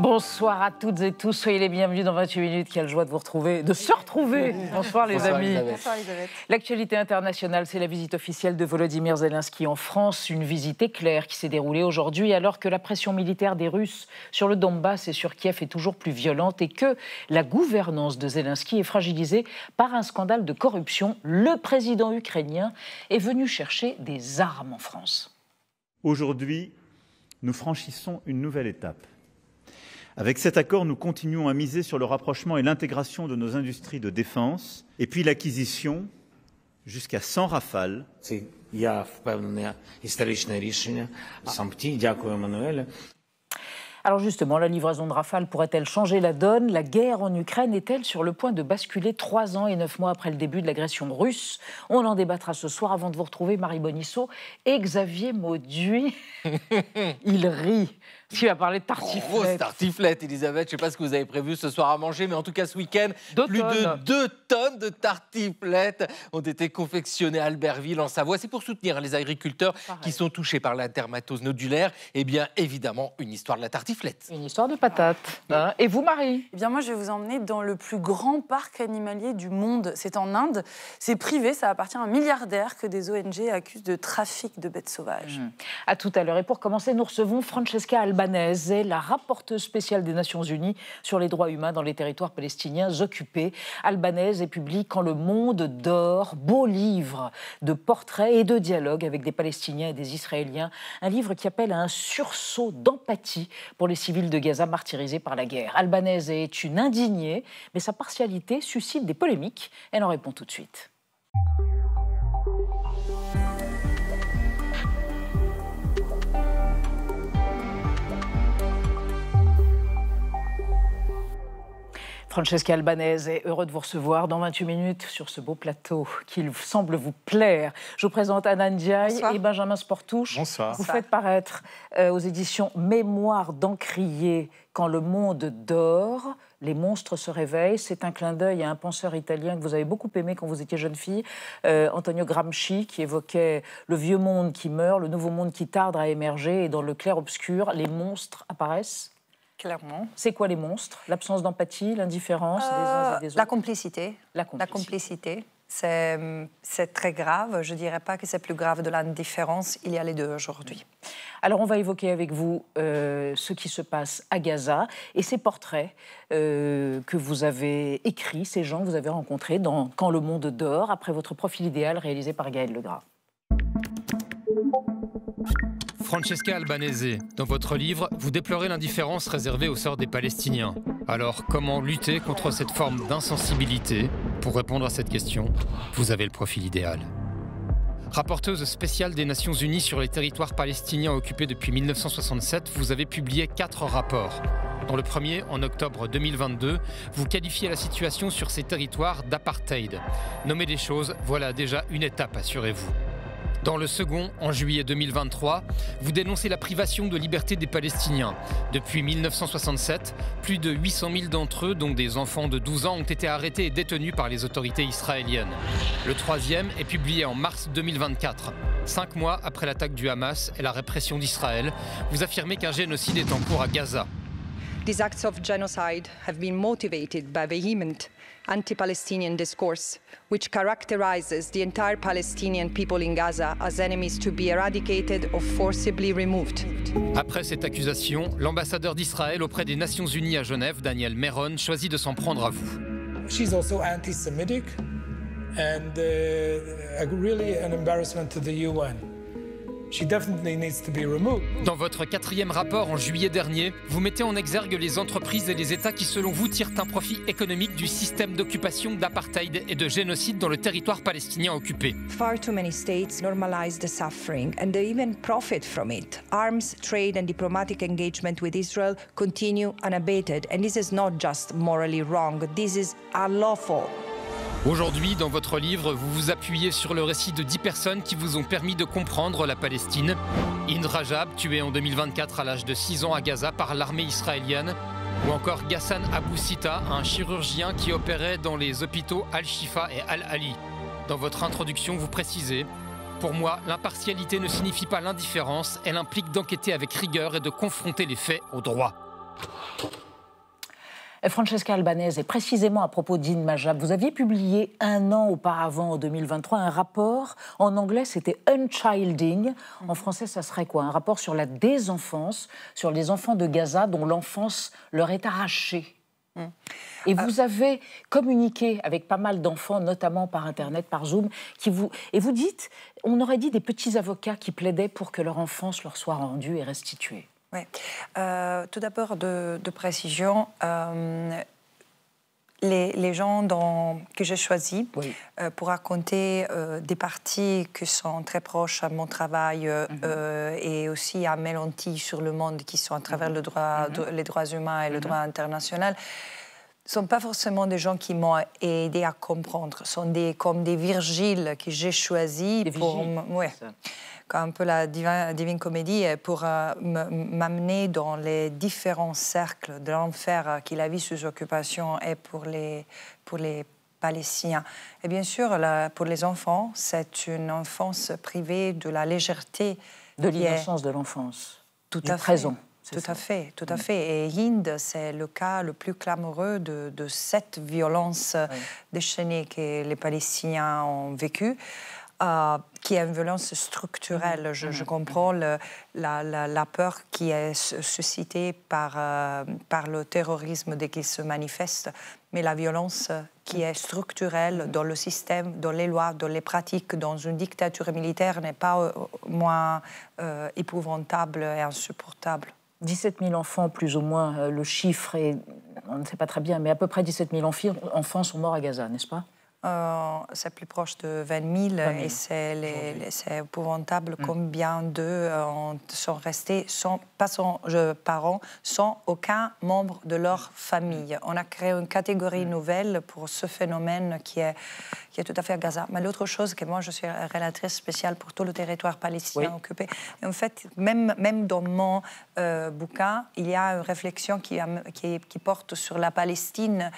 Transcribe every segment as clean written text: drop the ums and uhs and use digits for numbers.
Bonsoir à toutes et tous, soyez les bienvenus dans 28 minutes. Quelle joie de vous retrouver, de se retrouver. Bonsoir les amis. Bonsoir Elisabeth. L'actualité internationale, c'est la visite officielle de Volodymyr Zelensky en France. Une visite éclair qui s'est déroulée aujourd'hui alors que la pression militaire des Russes sur le Donbass et sur Kiev est toujours plus violente et que la gouvernance de Zelensky est fragilisée par un scandale de corruption. Le président ukrainien est venu chercher des armes en France. Aujourd'hui, nous franchissons une nouvelle étape. Avec cet accord, nous continuons à miser sur le rapprochement et l'intégration de nos industries de défense, et puis l'acquisition, jusqu'à 100 Rafales. Я впевнений, історичне рішення. Сампті, дякую, Еммануеле. Alors justement, la livraison de Rafale pourrait-elle changer la donne? La guerre en Ukraine est-elle sur le point de basculer 3 ans et 9 mois après le début de l'agression russe? On en débattra ce soir avant de vous retrouver Marie Bonisseau et Xavier Mauduit. Il rit. Parce qu'il va parler de tartiflette. Grosse tartiflette, Elisabeth. Je ne sais pas ce que vous avez prévu ce soir à manger, mais en tout cas ce week-end, plus de 2 tonnes de tartiflettes ont été confectionnées à Albertville, en Savoie. C'est pour soutenir les agriculteurs qui sont touchés par la dermatose nodulaire. Et bien évidemment, une histoire de la tartiflette. Une histoire de patates. Hein. Et vous, Marie? Eh bien, moi, je vais vous emmener dans le plus grand parc animalier du monde. C'est en Inde. C'est privé, ça appartient à un milliardaire que des ONG accusent de trafic de bêtes sauvages. À tout à l'heure. Et pour commencer, nous recevons Francesca Albanese, la rapporteuse spéciale des Nations Unies sur les droits humains dans les territoires palestiniens occupés. Albanese publie Quand le monde dort, beau livre de portraits et de dialogues avec des Palestiniens et des Israéliens. Un livre qui appelle à un sursaut d'empathie pour les civils de Gaza martyrisés par la guerre. Albanese est une indignée, mais sa partialité suscite des polémiques. Elle en répond tout de suite. Francesca Albanese est heureux de vous recevoir dans 28 minutes sur ce beau plateau qui semble vous plaire. Je vous présente Anna Ndiaye et Benjamin Sportouche. Bonsoir. Vous faites paraître aux éditions Mémoire d'Encrier Quand le monde dort, les monstres se réveillent. C'est un clin d'œil à un penseur italien que vous avez beaucoup aimé quand vous étiez jeune fille, Antonio Gramsci, qui évoquait le vieux monde qui meurt, le nouveau monde qui tarde à émerger, et dans le clair-obscur, les monstres apparaissent. Clairement. C'est quoi les monstres? L'absence d'empathie, l'indifférence des uns et des autres? La complicité. La complicité. C'est très grave. Je ne dirais pas que c'est plus grave de l'indifférence. Il y a les deux aujourd'hui. Alors, on va évoquer avec vous ce qui se passe à Gaza et ces portraits que vous avez écrits, ces gens que vous avez rencontrés dans Quand le monde dort, après votre profil idéal réalisé par Gaël Legras. Francesca Albanese, dans votre livre, vous déplorez l'indifférence réservée au sort des Palestiniens. Alors, comment lutter contre cette forme d'insensibilité? Pour répondre à cette question, vous avez le profil idéal. Rapporteuse spéciale des Nations Unies sur les territoires palestiniens occupés depuis 1967, vous avez publié 4 rapports. Dans le premier, en octobre 2022, vous qualifiez la situation sur ces territoires d'apartheid. Nommer des choses, voilà déjà une étape, assurez-vous. Dans le second, en juillet 2023, vous dénoncez la privation de liberté des Palestiniens. Depuis 1967, plus de 800 000 d'entre eux, dont des enfants de 12 ans, ont été arrêtés et détenus par les autorités israéliennes. Le troisième est publié en mars 2024. 5 mois après l'attaque du Hamas et la répression d'Israël, vous affirmez qu'un génocide est en cours à Gaza. These acts of genocide have been motivated by vehement anti-Palestinian discourse, which characterizes the entire Palestinian people in Gaza as enemies to be eradicated or forcibly removed. Après cette accusation, l'ambassadeur d'Israël auprès des Nations Unies à Genève, Daniel Meron, choisit de s'en prendre à vous. She's also anti-Semitic and really an embarrassment to the UN. She definitely needs to be removed. Dans votre 4e rapport en juillet dernier, vous mettez en exergue les entreprises et les États qui, selon vous, tirent un profit économique du système d'occupation, d'apartheid et de génocide dans le territoire palestinien occupé. Far too many states normalize the suffering and they even profit from it. Arms, trade and diplomatic engagement with Israel continue unabated, and this is not just morally wrong, this is unlawful. Aujourd'hui, dans votre livre, vous vous appuyez sur le récit de 10 personnes qui vous ont permis de comprendre la Palestine. Hind Rajab, tué en 2024 à l'âge de 6 ans à Gaza par l'armée israélienne. Ou encore Ghassan Abou Sita, un chirurgien qui opérait dans les hôpitaux Al-Shifa et Al-Ali. Dans votre introduction, vous précisez « Pour moi, l'impartialité ne signifie pas l'indifférence, elle implique d'enquêter avec rigueur et de confronter les faits au droit ». Francesca Albanese, et précisément à propos d'In Majab, vous aviez publié un an auparavant, en 2023, un rapport. En anglais, c'était Unchilding. En français, ça serait quoi? Un rapport sur la désenfance, sur les enfants de Gaza dont l'enfance leur est arrachée. Et vous avez communiqué avec pas mal d'enfants, notamment par Internet, par Zoom, et vous dites, on aurait dit des petits avocats qui plaidaient pour que leur enfance leur soit rendue et restituée. Oui. Tout d'abord, de précision, les gens que j'ai choisis pour raconter des parties qui sont très proches à mon travail et aussi à mes lentilles sur le monde, qui sont à travers les droits humains et le droit international, ne sont pas forcément des gens qui m'ont aidé à comprendre. Ce sont comme des Virgiles que j'ai choisis pour... un peu la Divine Comédie, pour m'amener dans les différents cercles de l'enfer qu'il a vu sous occupation et pour les Palestiniens. Et bien sûr, pour les enfants, c'est une enfance privée de la légèreté. De l'innocence de l'enfance, du présent. Tout à fait. Et Hind, c'est le cas le plus clamoreux de cette violence déchaînée que les Palestiniens ont vécue. Qui est une violence structurelle. Je comprends la peur qui est suscitée par le terrorisme dès qu'il se manifeste, mais la violence qui est structurelle dans le système, dans les lois, dans les pratiques, dans une dictature militaire n'est pas moins épouvantable et insupportable. 17 000 enfants, plus ou moins, le chiffre, on ne sait pas très bien, mais à peu près 17 000 enfants sont morts à Gaza, n'est-ce pas? C'est plus proche de 20 000 et c'est épouvantable combien d'eux sont restés pas sans parents, sans aucun membre de leur famille. On a créé une catégorie nouvelle pour ce phénomène qui est tout à fait à Gaza. Mais l'autre chose, que moi je suis relatrice spéciale pour tout le territoire palestinien occupé. Et en fait, même dans mon bouquin, il y a une réflexion qui porte sur la Palestine,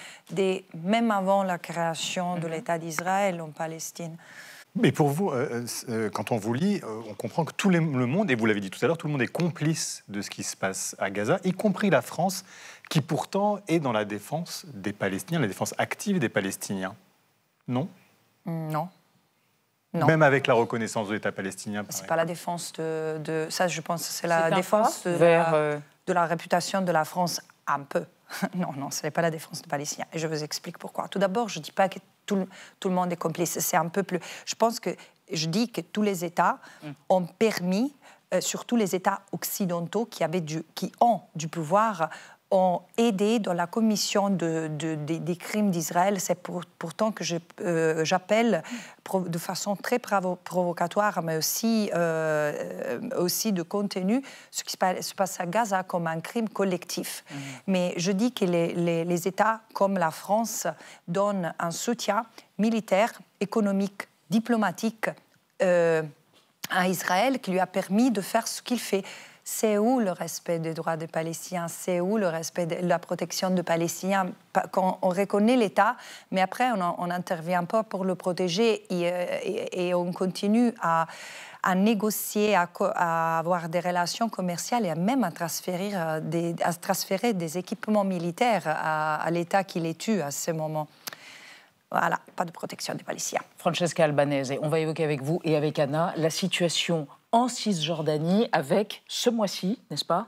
même avant la création de l'État d'Israël en Palestine. Mais pour vous, quand on vous lit, on comprend que tout le monde, et vous l'avez dit tout à l'heure, tout le monde est complice de ce qui se passe à Gaza, y compris la France, qui pourtant est dans la défense des Palestiniens, la défense active des Palestiniens. Non ? Non. Même avec la reconnaissance de l'État palestinien. C'est pas la défense de ça, je pense, c'est la défense de la réputation de la France, un peu. Non, ce n'est pas la défense des Palestiniens. Et je vous explique pourquoi. Tout d'abord, je ne dis pas que tout le monde est complice. C'est un peu plus... Je dis que tous les États ont permis, surtout les États occidentaux qui ont du pouvoir, ont aidé dans la commission des crimes d'Israël. C'est pourtant que j'appelle de façon très provocatoire, mais aussi de contenu, ce qui se passe à Gaza comme un crime collectif. Mais je dis que les États comme la France donnent un soutien militaire, économique, diplomatique à Israël qui lui a permis de faire ce qu'il fait. C'est où le respect des droits des Palestiniens? C'est où le respect de la protection des Palestiniens? Quand on reconnaît l'État, mais après on n'intervient pas pour le protéger et on continue à négocier, à avoir des relations commerciales et même à transférer des équipements militaires à l'État qui les tue à ce moment. Voilà, pas de protection des Palestiniens. Francesca Albanese, on va évoquer avec vous et avec Anna la situation en Cisjordanie avec, ce mois-ci, n'est-ce pas,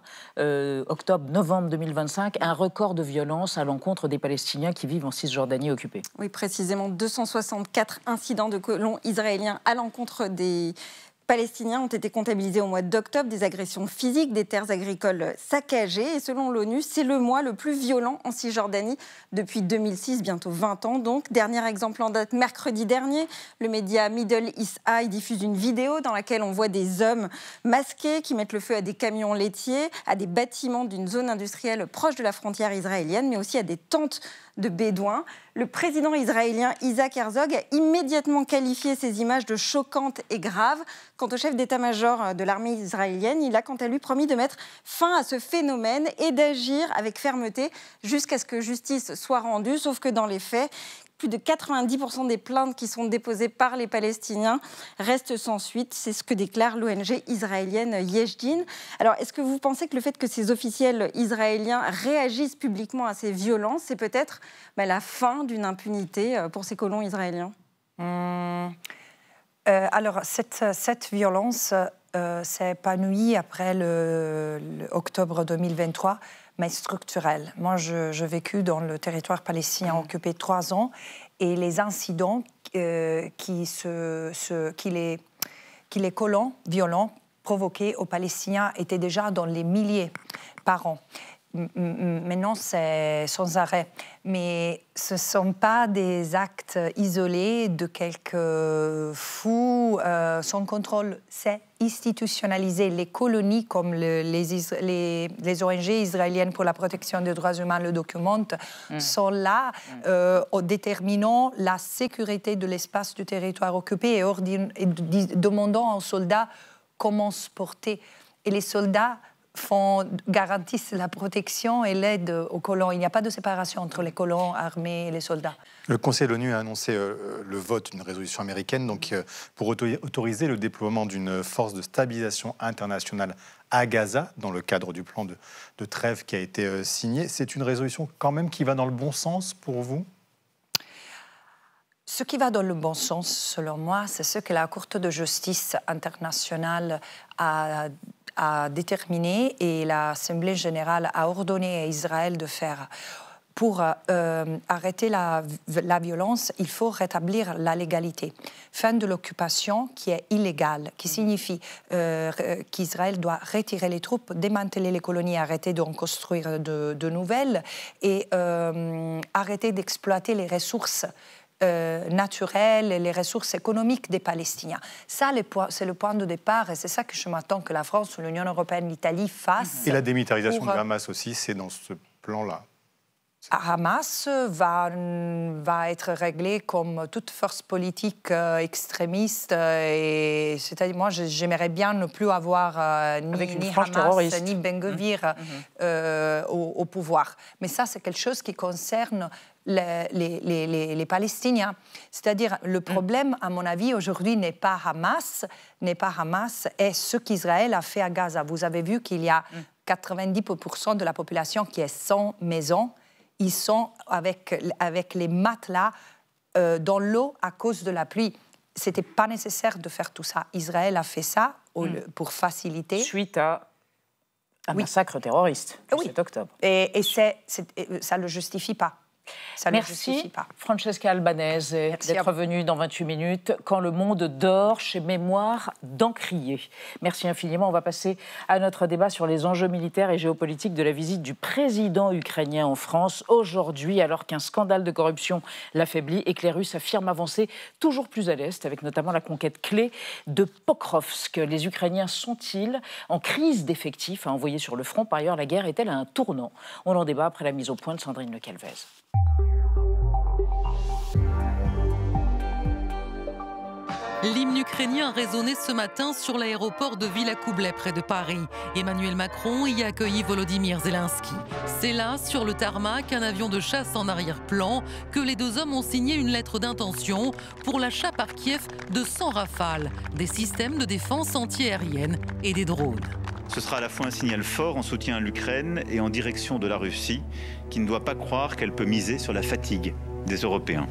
octobre-novembre 2025, un record de violence à l'encontre des Palestiniens qui vivent en Cisjordanie occupée. Oui, précisément 264 incidents de colons israéliens à l'encontre des Palestiniens ont été comptabilisés au mois d'octobre, des agressions physiques, des terres agricoles saccagées. Et selon l'ONU, c'est le mois le plus violent en Cisjordanie depuis 2006, bientôt 20 ans. Donc, dernier exemple en date, mercredi dernier, le média Middle East Eye diffuse une vidéo dans laquelle on voit des hommes masqués qui mettent le feu à des camions laitiers, à des bâtiments d'une zone industrielle proche de la frontière israélienne, mais aussi à des tentes de bédouins. Le président israélien Isaac Herzog a immédiatement qualifié ces images de choquantes et graves. Quant au chef d'état-major de l'armée israélienne, il a quant à lui promis de mettre fin à ce phénomène et d'agir avec fermeté jusqu'à ce que justice soit rendue. Sauf que dans les faits, plus de 90% des plaintes qui sont déposées par les Palestiniens restent sans suite. C'est ce que déclare l'ONG israélienne Yesh Din. Alors, est-ce que vous pensez que le fait que ces officiels israéliens réagissent publiquement à ces violences, c'est peut-être la fin d'une impunité pour ces colons israéliens? Alors, cette violence s'est épanouie après octobre 2023, mais structurelle. Moi, j'ai vécu dans le territoire palestinien occupé 3 ans, et les incidents qui les colons violents provoquaient aux Palestiniens étaient déjà dans les milliers par an. Maintenant, c'est sans arrêt. Mais ce ne sont pas des actes isolés de quelques fous sans contrôle. C'est institutionnalisé. Les colonies, comme les ONG israéliennes pour la protection des droits humains le documentent, sont là en déterminant la sécurité de l'espace du territoire occupé et demandant aux soldats comment se porter. Et les soldats garantissent la protection et l'aide aux colons. Il n'y a pas de séparation entre les colons armés et les soldats. Le Conseil de l'ONU a annoncé le vote d'une résolution américaine pour autoriser le déploiement d'une force de stabilisation internationale à Gaza dans le cadre du plan de trêve qui a été signé. C'est une résolution quand même qui va dans le bon sens pour vous ? Ce qui va dans le bon sens, selon moi, c'est ce que la Cour de justice internationale a déterminé et l'Assemblée générale a ordonné à Israël de faire. Pour arrêter la violence, il faut rétablir la légalité. Fin de l'occupation qui est illégale, qui signifie qu'Israël doit retirer les troupes, démanteler les colonies, arrêter d'en construire de nouvelles et arrêter d'exploiter les ressources naturelles et les ressources économiques des Palestiniens. Ça, c'est le point de départ et c'est ça que je m'attends que la France, l'Union européenne, l'Italie fassent. Et la démilitarisation du Hamas aussi, c'est dans ce plan-là. Hamas va être réglé comme toute force politique extrémiste. C'est-à-dire, moi, j'aimerais bien ne plus avoir ni Hamas, terroriste. Ni Ben Gvir au pouvoir. Mais ça, c'est quelque chose qui concerne les Palestiniens. C'est-à-dire, le problème, à mon avis, aujourd'hui, n'est pas Hamas, et ce qu'Israël a fait à Gaza. Vous avez vu qu'il y a 90% de la population qui est sans maison. Ils sont avec les matelas dans l'eau à cause de la pluie. Ce n'était pas nécessaire de faire tout ça. Israël a fait ça pour faciliter. Suite à un massacre terroriste, le 7 octobre. Et ça ne le justifie pas. Merci, Francesca Albanese, d'être venue dans 28 minutes, quand le monde dort, chez Mémoire d'Encrier. Merci infiniment. On va passer à notre débat sur les enjeux militaires et géopolitiques de la visite du président ukrainien en France aujourd'hui, alors qu'un scandale de corruption l'affaiblit et que les Russes affirment avancer toujours plus à l'est, avec notamment la conquête clé de Pokrovsk. Les Ukrainiens sont-ils en crise d'effectifs à envoyer sur le front? Par ailleurs, la guerre est-elle à un tournant? On en débat après la mise au point de Sandrine Le Calvez. L'hymne ukrainien a résonné ce matin sur l'aéroport de Villacoublay, près de Paris. Emmanuel Macron y a accueilli Volodymyr Zelensky. C'est là, sur le tarmac, un avion de chasse en arrière-plan, que les deux hommes ont signé une lettre d'intention pour l'achat par Kiev de 100 Rafales, des systèmes de défense antiaérienne et des drones. Ce sera à la fois un signal fort en soutien à l'Ukraine et en direction de la Russie, qui ne doit pas croire qu'elle peut miser sur la fatigue des Européens.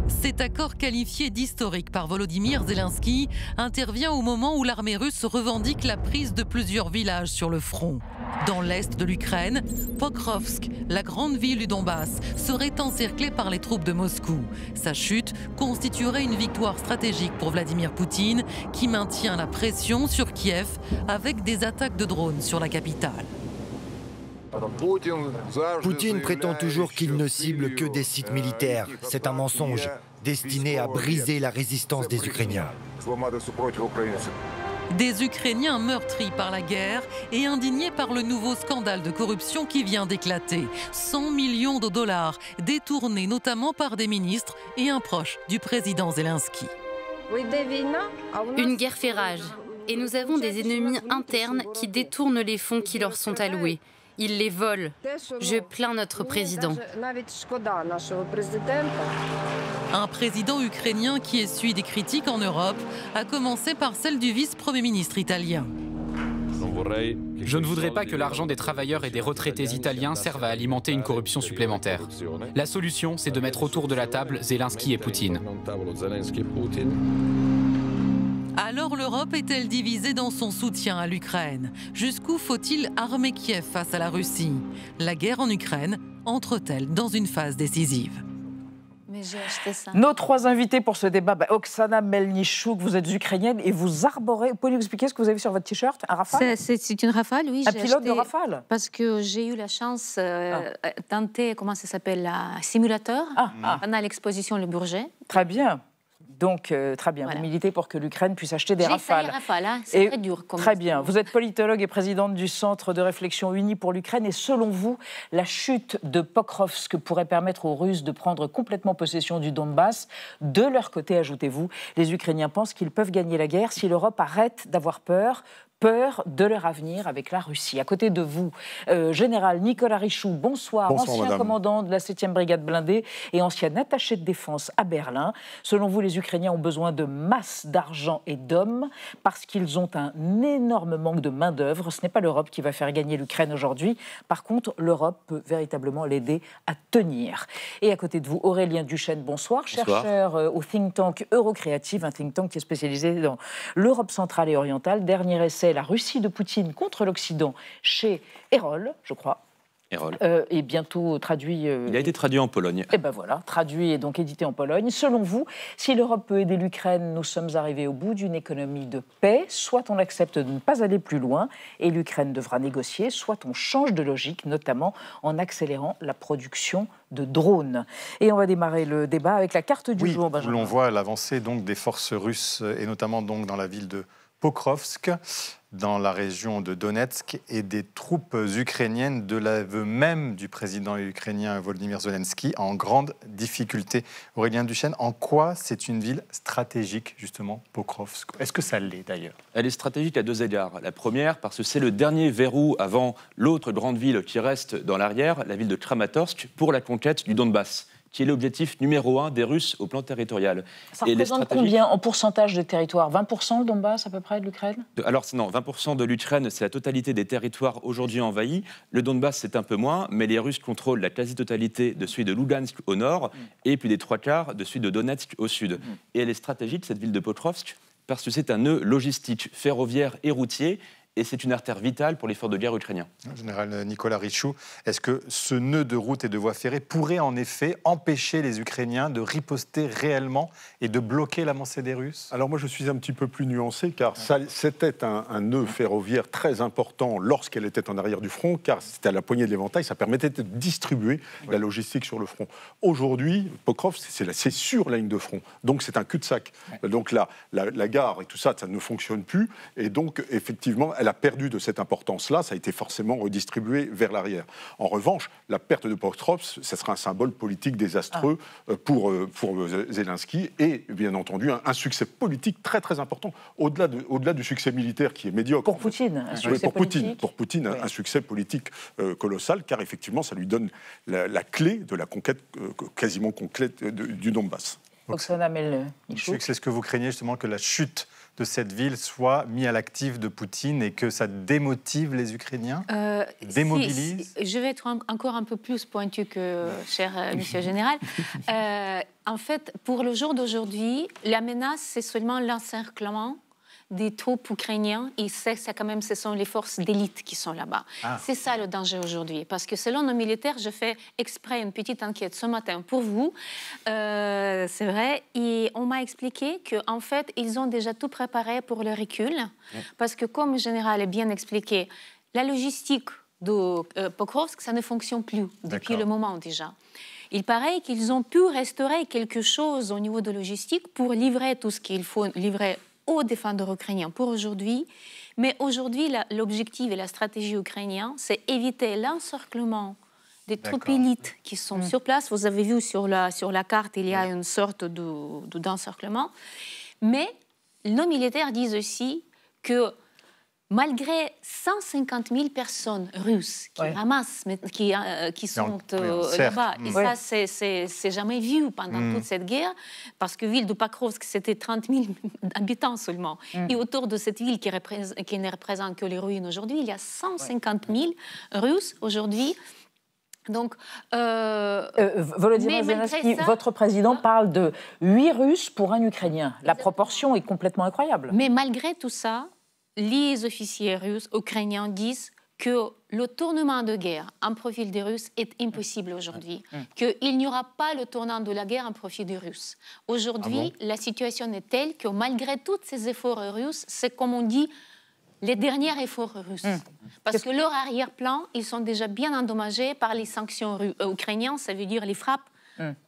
Cet accord qualifié d'historique par Volodymyr Zelensky intervient au moment où l'armée russe revendique la prise de plusieurs villages sur le front. Dans l'est de l'Ukraine, Pokrovsk, la grande ville du Donbass, serait encerclée par les troupes de Moscou. Sa chute constituerait une victoire stratégique pour Vladimir Poutine, qui maintient la pression sur Kiev avec des attaques de drones sur la capitale. Poutine prétend toujours qu'il ne cible que des sites militaires. C'est un mensonge destiné à briser la résistance des Ukrainiens. Des Ukrainiens meurtris par la guerre et indignés par le nouveau scandale de corruption qui vient d'éclater. 100 millions de dollars détournés notamment par des ministres et un proche du président Zelensky. Une guerre fait rage et nous avons des ennemis internes qui détournent les fonds qui leur sont alloués. Ils les volent. Je plains notre président. Un président ukrainien qui essuie des critiques en Europe, à commencer par celle du vice-premier ministre italien. Je ne voudrais pas que l'argent des travailleurs et des retraités italiens serve à alimenter une corruption supplémentaire. La solution, c'est de mettre autour de la table Zelensky et Poutine. Alors l'Europe est-elle divisée dans son soutien à l'Ukraine? Jusqu'où faut-il armer Kiev face à la Russie? La guerre en Ukraine entre-t-elle dans une phase décisive? Mais j'ai acheté ça. Nos trois invités pour ce débat, Oksana Melnichouk, vous êtes ukrainienne et vous arborez. Vous pouvez nous expliquer ce que vous avez sur votre t-shirt? Un Rafale? C'est une Rafale, oui. Un pilote de Rafale? Parce que j'ai eu la chance de tenter, comment ça s'appelle, un simulateur pendant l'exposition Le Bourget. Très bien. Donc, très bien, voilà. Vous militez pour que l'Ukraine puisse acheter des Rafales. Rafales, hein. C'est très dur. Très bien. Vous êtes politologue et présidente du Centre de réflexion uni pour l'Ukraine. Et selon vous, la chute de Pokrovsk pourrait permettre aux Russes de prendre complètement possession du Donbass. De leur côté, ajoutez-vous, les Ukrainiens pensent qu'ils peuvent gagner la guerre si l'Europe arrête d'avoir peur de leur avenir avec la Russie. À côté de vous, général Nicolas Richoux, bonsoir. Bonsoir, ancien madame. Commandant de la 7e brigade blindée et ancien attaché de défense à Berlin. Selon vous, les Ukrainiens ont besoin de masse d'argent et d'hommes parce qu'ils ont un énorme manque de main-d'œuvre. Ce n'est pas l'Europe qui va faire gagner l'Ukraine aujourd'hui. Par contre, l'Europe peut véritablement l'aider à tenir. Et à côté de vous, Aurélien Duchesne, bonsoir. Chercheur au think tank Eurocréative, un think tank qui est spécialisé dans l'Europe centrale et orientale. Dernier essai, La Russie de Poutine contre l'Occident, chez Erol, je crois. Erol. Et bientôt traduit... Il a été traduit en Pologne. Et ben voilà, traduit et donc édité en Pologne. Selon vous, si l'Europe peut aider l'Ukraine, nous sommes arrivés au bout d'une économie de paix, soit on accepte de ne pas aller plus loin et l'Ukraine devra négocier, soit on change de logique, notamment en accélérant la production de drones. Et on va démarrer le débat avec la carte du jour, Benjamin. Où l'on voit l'avancée donc des forces russes, et notamment donc dans la ville de Pokrovsk, dans la région de Donetsk, et des troupes ukrainiennes, de l'aveu même du président ukrainien Volodymyr Zelensky, en grande difficulté. Aurélien Duchesne, en quoi c'est une ville stratégique, justement, Pokrovsk? Est-ce que ça l'est, d'ailleurs? Elle est stratégique à deux égards. La première, parce que c'est le dernier verrou avant l'autre grande ville qui reste dans l'arrière, la ville de Kramatorsk, pour la conquête du Donbass, qui est l'objectif numéro 1 des Russes au plan territorial. Ça représente combien en pourcentage de territoire? 20% le Donbass à peu près de l'Ukraine? Alors non, 20% de l'Ukraine, c'est la totalité des territoires aujourd'hui envahis. Le Donbass, c'est un peu moins, mais les Russes contrôlent la quasi-totalité de celui de Lugansk au nord et plus des 3/4 de celui de Donetsk au sud. Et elle est stratégique, cette ville de Pokrovsk, parce que c'est un nœud logistique, ferroviaire et routier, et c'est une artère vitale pour l'effort de guerre ukrainien. Général Nicolas Richoux, est-ce que ce nœud de route et de voie ferrée pourrait en effet empêcher les Ukrainiens de riposter réellement et de bloquer l'avancée des Russes? Alors moi je suis un petit peu plus nuancé, car c'était un nœud ferroviaire très important lorsqu'elle était en arrière du front, car c'était à la poignée de l'éventail, ça permettait de distribuer la logistique sur le front. Aujourd'hui, Pokrovsk, c'est sur la ligne de front, donc c'est un cul-de-sac. Donc la gare et tout ça, ça ne fonctionne plus, et donc effectivement, elle a perdu de cette importance-là, ça a été forcément redistribué vers l'arrière. En revanche, la perte de Pokrovsk, ça sera un symbole politique désastreux pour Zelensky, et bien entendu un succès politique très très important, au-delà du succès militaire qui est médiocre. Pour Poutine, pour Poutine, un succès politique colossal, car effectivement, ça lui donne la clé de la conquête, quasiment complète du Donbass. Oksana Melnichouk. C'est ce que vous craignez justement, que la chute de cette ville soit mise à l'actif de Poutine et que ça démotive les Ukrainiens, démobilise? Je vais être encore un peu plus pointu que cher monsieur le général. En fait, pour le jour d'aujourd'hui, la menace, c'est seulement l'encerclement des troupes ukrainiennes, et ça quand même, ce sont les forces d'élite qui sont là-bas. C'est ça le danger aujourd'hui, parce que selon nos militaires, je fais exprès une petite enquête ce matin pour vous, c'est vrai, et on m'a expliqué qu'en fait, ils ont déjà tout préparé pour le recul, parce que comme le général a bien expliqué, la logistique de Pokrovsk, ça ne fonctionne plus depuis le moment déjà. Il paraît qu'ils ont pu restaurer quelque chose au niveau de logistique pour livrer tout ce qu'il faut livrer aux défenseurs ukrainiens pour aujourd'hui. Mais aujourd'hui, l'objectif et la stratégie ukrainienne, c'est éviter l'encerclement des troupes élites qui sont sur place. Vous avez vu sur la carte, il y a une sorte d'encerclement. Mais nos militaires disent aussi que malgré 150 000 personnes russes qui ramassent, qui sont là-bas, et ça, c'est jamais vu pendant toute cette guerre, parce que la ville de Pakrovsk, c'était 30 000 habitants seulement. Et autour de cette ville qui ne représente que les ruines aujourd'hui, il y a 150 000 Russes aujourd'hui. Donc, Volodymyr Zelensky, votre président parle de 8 Russes pour un Ukrainien. La proportion est complètement incroyable. Mais malgré tout ça, les officiers russes, ukrainiens disent que le tournement de guerre en profil des Russes est impossible aujourd'hui, qu'il n'y aura pas le tournant de la guerre en profit des Russes. Aujourd'hui, la situation est telle que malgré tous ces efforts russes, c'est comme on dit, les derniers efforts russes. Parce que leur arrière-plan, ils sont déjà bien endommagés par les sanctions ukrainiennes, ça veut dire les frappes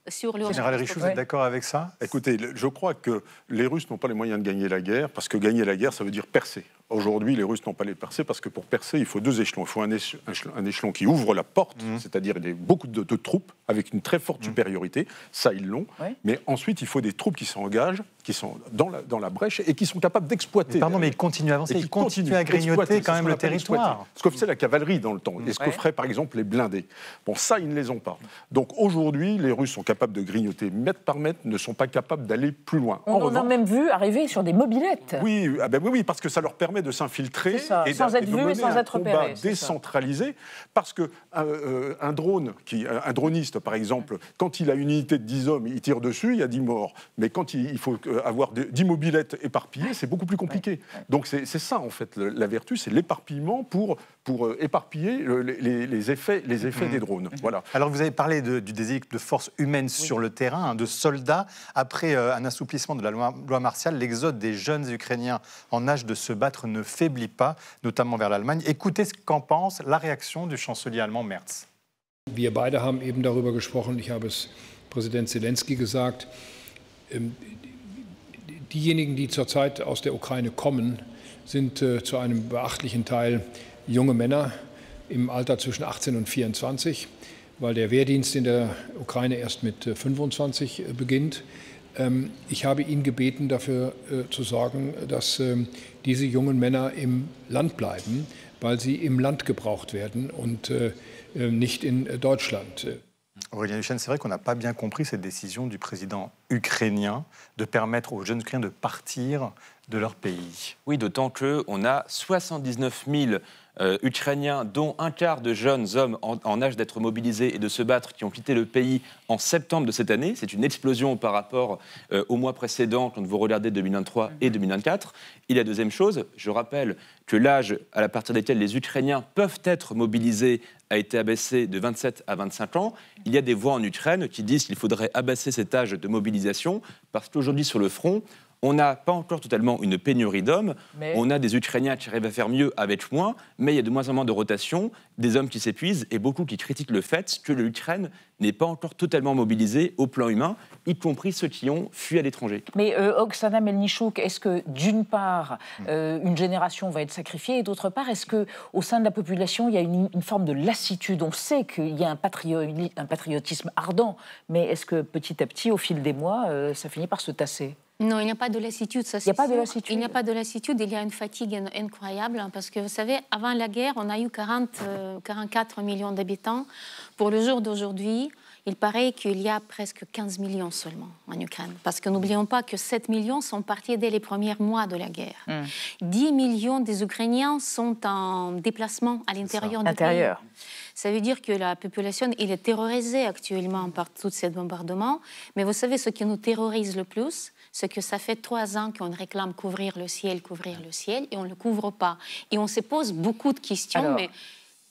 sur le... Général Richoux, vous êtes d'accord avec ça? Écoutez, je crois que les Russes n'ont pas les moyens de gagner la guerre, parce que gagner la guerre, ça veut dire percer. Aujourd'hui, les Russes n'ont pas les percer, parce que pour percer, il faut 2 échelons. Il faut un échelon qui ouvre la porte, c'est-à-dire beaucoup de troupes, avec une très forte supériorité. Ça, ils l'ont. Mais ensuite, il faut des troupes qui s'engagent, qui sont dans la brèche, et qui sont capables d'exploiter. Pardon, mais ils continuent à avancer, ils continuent à grignoter quand même le territoire. Ce que faisait la cavalerie dans le temps, et ce que feraient par exemple les blindés. Bon, ça, ils ne les ont pas. Donc aujourd'hui, les Russes sont capables de grignoter mètre par mètre, ne sont pas capables d'aller plus loin. On en a même vu arriver sur des mobilettes. Oui, parce que ça leur permet de s'infiltrer et sans être vu et sans être repéré. Décentralisé, parce que un droniste, par exemple, quand il a une unité de 10 hommes, il tire dessus, il y a 10 morts. Mais quand il faut avoir 10 mobilettes éparpillées, c'est beaucoup plus compliqué. Donc c'est ça, en fait, la vertu, c'est l'éparpillement pour éparpiller les effets des drones. Voilà. Alors vous avez parlé du déséquilibre de forces humaines sur le terrain, de soldats. Après un assouplissement de la loi martiale, l'exode des jeunes Ukrainiens en âge de se battre ne faiblit pas, notamment vers l'Allemagne. Écoutez ce qu'en pense la réaction du chancelier allemand Merz. Wir beide haben eben darüber gesprochen, ich habe es Präsident Zelensky gesagt, diejenigen, die zurzeit aus der Ukraine kommen, sind zu einem beachtlichen Teil junge Männer im Alter zwischen 18 und 24, weil der Wehrdienst in der Ukraine erst mit 25 beginnt. Ich habe ihn gebeten, dafür zu sorgen, dass diese jungen Männer im Land bleiben, weil sie im Land gebraucht werden und nicht in Deutschland. Aurélien Duchesne, c'est vrai qu'on n'a pas bien compris cette décision du président ukrainien de permettre aux jeunes Ukrainiens de partir de leur pays. Oui, d'autant qu'on a 79 000 Ukrainiens, dont un quart de jeunes hommes en âge d'être mobilisés et de se battre, qui ont quitté le pays en septembre de cette année. C'est une explosion par rapport au mois précédent, quand vous regardez 2023 et 2024. Et la deuxième chose, je rappelle que l'âge à partir desquels les Ukrainiens peuvent être mobilisés a été abaissé de 27 à 25 ans. Il y a des voix en Ukraine qui disent qu'il faudrait abaisser cet âge de mobilisation, parce qu'aujourd'hui, sur le front, on n'a pas encore totalement une pénurie d'hommes. On a des Ukrainiens qui arrivent à faire mieux avec moins, mais il y a de moins en moins de rotation, des hommes qui s'épuisent et beaucoup qui critiquent le fait que l'Ukraine n'est pas encore totalement mobilisée au plan humain, y compris ceux qui ont fui à l'étranger. Mais Oksana Melnichouk, est-ce que d'une part, une génération va être sacrifiée et d'autre part, est-ce qu'au sein de la population, il y a une forme de lassitude? On sait qu'il y a un patriotisme ardent, mais est-ce que petit à petit, au fil des mois, ça finit par se tasser? Non, il n'y a pas de lassitude, ça c'est sûr. Il n'y a pas de lassitude, il y a une fatigue incroyable, parce que vous savez, avant la guerre, on a eu 44 millions d'habitants. Pour le jour d'aujourd'hui, il paraît qu'il y a presque 15 millions seulement en Ukraine. Parce que n'oublions pas que 7 millions sont partis dès les premiers mois de la guerre. 10 millions des Ukrainiens sont en déplacement à l'intérieur du pays. Ça veut dire que la population elle est terrorisée actuellement par tous ces bombardements. Mais vous savez, ce qui nous terrorise le plus, c'est que ça fait 3 ans qu'on réclame couvrir le ciel, et on ne le couvre pas. Et on se pose beaucoup de questions, mais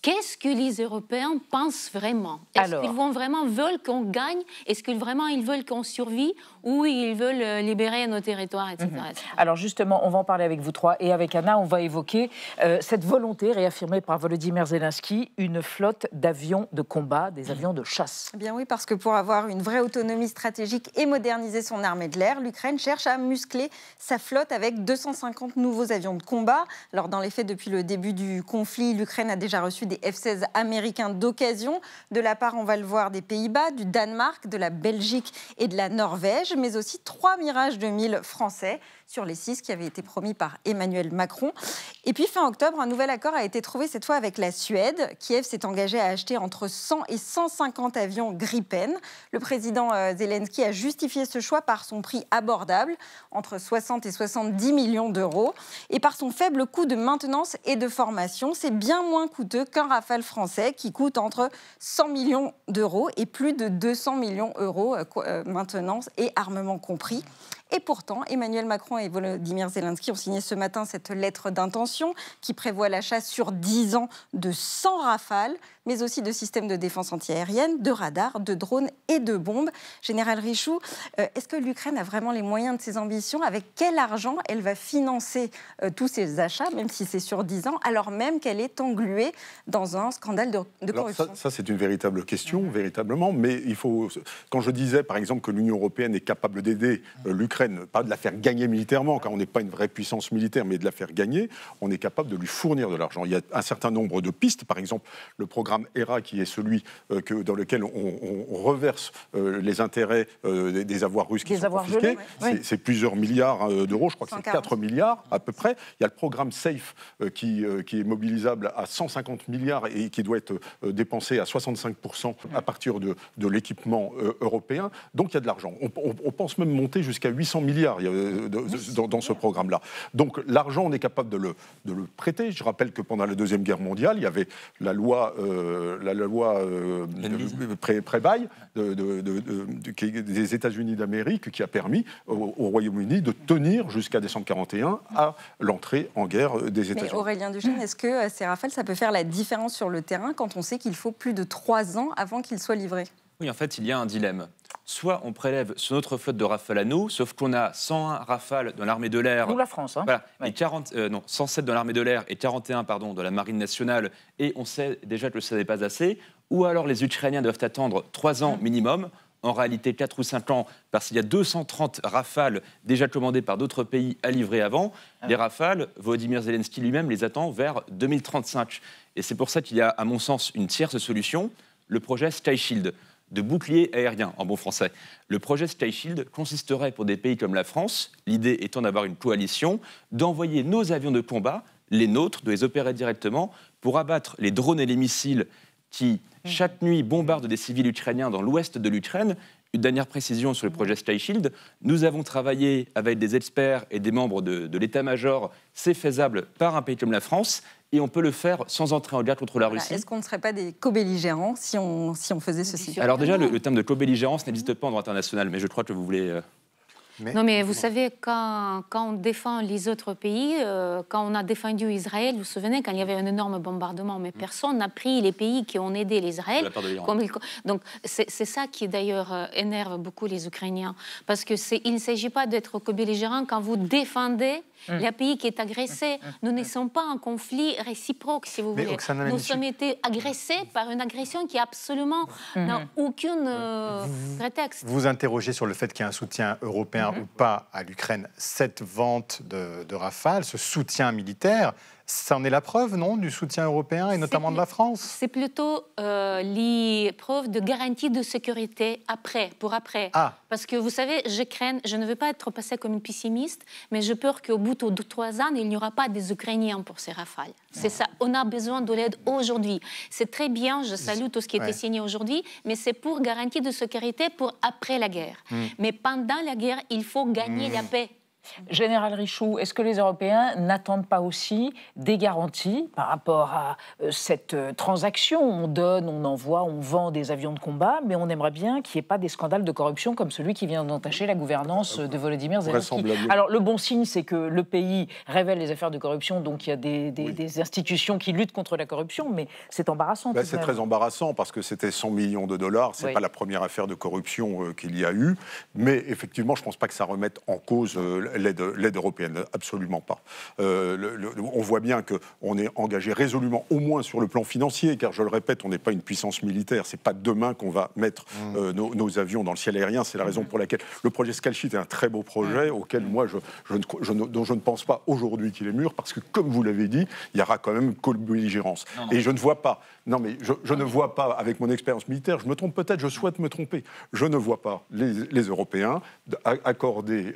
qu'est-ce que les Européens pensent vraiment? Est-ce qu'ils veulent qu'on gagne? Est-ce qu'ils veulent qu'on survive? Ou ils veulent libérer nos territoires, etc., etc. Alors justement, on va en parler avec vous trois et avec Anna, on va évoquer cette volonté réaffirmée par Volodymyr Zelensky, une flotte d'avions de combat, des avions de chasse. Eh bien oui, parce que pour avoir une vraie autonomie stratégique et moderniser son armée de l'air, l'Ukraine cherche à muscler sa flotte avec 250 nouveaux avions de combat. Alors dans les faits, depuis le début du conflit, l'Ukraine a déjà reçu des des F-16 américains d'occasion de la part, on va le voir, des Pays-Bas, du Danemark, de la Belgique et de la Norvège, mais aussi 3 Mirage 2000 français sur les 6 qui avaient été promis par Emmanuel Macron. Et puis fin octobre, un nouvel accord a été trouvé cette fois avec la Suède. Kiev s'est engagé à acheter entre 100 et 150 avions Gripen. Le président Zelensky a justifié ce choix par son prix abordable, entre 60 et 70 millions d'euros, et par son faible coût de maintenance et de formation. C'est bien moins coûteux qu'un Rafale français qui coûte entre 100 millions d'euros et plus de 200 millions d'euros, maintenance et armement compris. Et pourtant, Emmanuel Macron et Volodymyr Zelensky ont signé ce matin cette lettre d'intention qui prévoit l'achat sur 10 ans de 100 Rafales, mais aussi de systèmes de défense antiaérienne, de radars, de drones et de bombes. Général Richoux, est-ce que l'Ukraine a vraiment les moyens de ses ambitions? Avec quel argent elle va financer tous ces achats, même si c'est sur 10 ans, alors même qu'elle est engluée dans un scandale de corruption? Ça, c'est une véritable question, véritablement. Mais il faut, quand je disais, par exemple, que l'Union européenne est capable d'aider l'Ukraine, pas de la faire gagner militairement, car on n'est pas une vraie puissance militaire, mais de la faire gagner, on est capable de lui fournir de l'argent. Il y a un certain nombre de pistes, par exemple, le programme ERA, qui est celui dans lequel on reverse les intérêts des avoirs russes qui sont confisqués. C'est plusieurs milliards d'euros, je crois que c'est 4 milliards à peu près. Il y a le programme SAFE qui est mobilisable à 150 milliards et qui doit être dépensé à 65% à partir de l'équipement européen. Donc il y a de l'argent. On pense même monter jusqu'à 800 milliards dans ce programme-là. Donc l'argent, on est capable de le prêter. Je rappelle que pendant la Deuxième Guerre mondiale, il y avait la loi pré-bail des États-Unis d'Amérique qui a permis au Royaume-Uni de tenir jusqu'à décembre 1941 à l'entrée en guerre des États-Unis. Mais Aurélien Duchesne, est-ce que ces Rafales, ça peut faire la différence sur le terrain quand on sait qu'il faut plus de 3 ans avant qu'ils soient livrés? Oui, en fait, il y a un dilemme. Soit on prélève sur notre flotte de Rafale à nous, sauf qu'on a 101 Rafales dans l'armée de l'air. Nous, la France. Hein. Voilà, et 107 dans l'armée de l'air et 41 dans la marine nationale. Et on sait déjà que ça n'est pas assez. Ou alors les Ukrainiens doivent attendre 3 ans minimum. En réalité, 4 ou 5 ans, parce qu'il y a 230 Rafales déjà commandés par d'autres pays à livrer avant. Les Rafales, Volodymyr Zelensky lui-même les attend vers 2035. Et c'est pour ça qu'il y a, à mon sens, une tierce solution, le projet Sky Shield, de bouclier aérien, en bon français. Le projet Sky Shield consisterait pour des pays comme la France, l'idée étant d'avoir une coalition, d'envoyer nos avions de combat, les nôtres, de les opérer directement, pour abattre les drones et les missiles qui, chaque nuit, bombardent des civils ukrainiens dans l'ouest de l'Ukraine. Une dernière précision sur le projet Sky Shield. Nous avons travaillé avec des experts et des membres de l'état-major. C'est faisable par un pays comme la France. Et on peut le faire sans entrer en guerre contre la Russie. Est-ce qu'on ne serait pas des co-belligérants si on faisait ceci? Alors déjà, le terme de co-belligérance n'existe pas en droit international, mais je crois que vous voulez... Non, mais vous savez, quand on défend les autres pays, quand on a défendu Israël, vous vous souvenez, quand il y avait un énorme bombardement, mais personne n'a pris les pays qui ont aidé l'Israël. Donc, c'est ça qui, d'ailleurs, énerve beaucoup les Ukrainiens. Parce qu'il ne s'agit pas d'être co-belligérant quand vous défendez le pays qui est agressé. Nous ne sommes pas en conflit réciproque, si vous voulez. Nous sommes été agressés par une agression qui absolument n'a aucun prétexte. Vous interrogez sur le fait qu'il y a un soutien européen ou pas à l'Ukraine. Cette vente de Rafale, ce soutien militaire, ça en est la preuve, non, du soutien européen et notamment de la France? C'est plutôt les preuves de garantie de sécurité pour après. Parce que vous savez, je ne veux pas être passée comme une pessimiste, mais je peur qu'au bout de 3 ans, il n'y aura pas des Ukrainiens pour ces Rafales. C'est ça, on a besoin de l'aide aujourd'hui. C'est très bien, je salue tout ce qui a été signé aujourd'hui, mais c'est pour garantie de sécurité pour après la guerre. Mais pendant la guerre, il faut gagner la paix. Général Richoux, est-ce que les Européens n'attendent pas aussi des garanties par rapport à cette transaction? On donne, on envoie, on vend des avions de combat, mais on aimerait bien qu'il n'y ait pas des scandales de corruption comme celui qui vient d'entacher la gouvernance de Volodymyr Zelensky. Alors le bon signe, c'est que le pays révèle les affaires de corruption, donc il y a des institutions qui luttent contre la corruption, mais c'est embarrassant. C'est très embarrassant parce que c'était 100 millions de dollars, c'est pas la première affaire de corruption qu'il y a eu, mais effectivement, je ne pense pas que ça remette en cause l'aide européenne, absolument pas. On voit bien qu'on est engagé résolument, au moins sur le plan financier, car je le répète, on n'est pas une puissance militaire. C'est pas demain qu'on va mettre nos avions dans le ciel aérien. C'est la raison pour laquelle le projet Scalchit est un très beau projet auquel moi dont je ne pense pas aujourd'hui qu'il est mûr, parce que comme vous l'avez dit, il y aura quand même co-belligérance. Et je ne vois pas. Non, mais je ne vois pas, avec mon expérience militaire, je me trompe peut-être, je souhaite me tromper, je ne vois pas les Européens accorder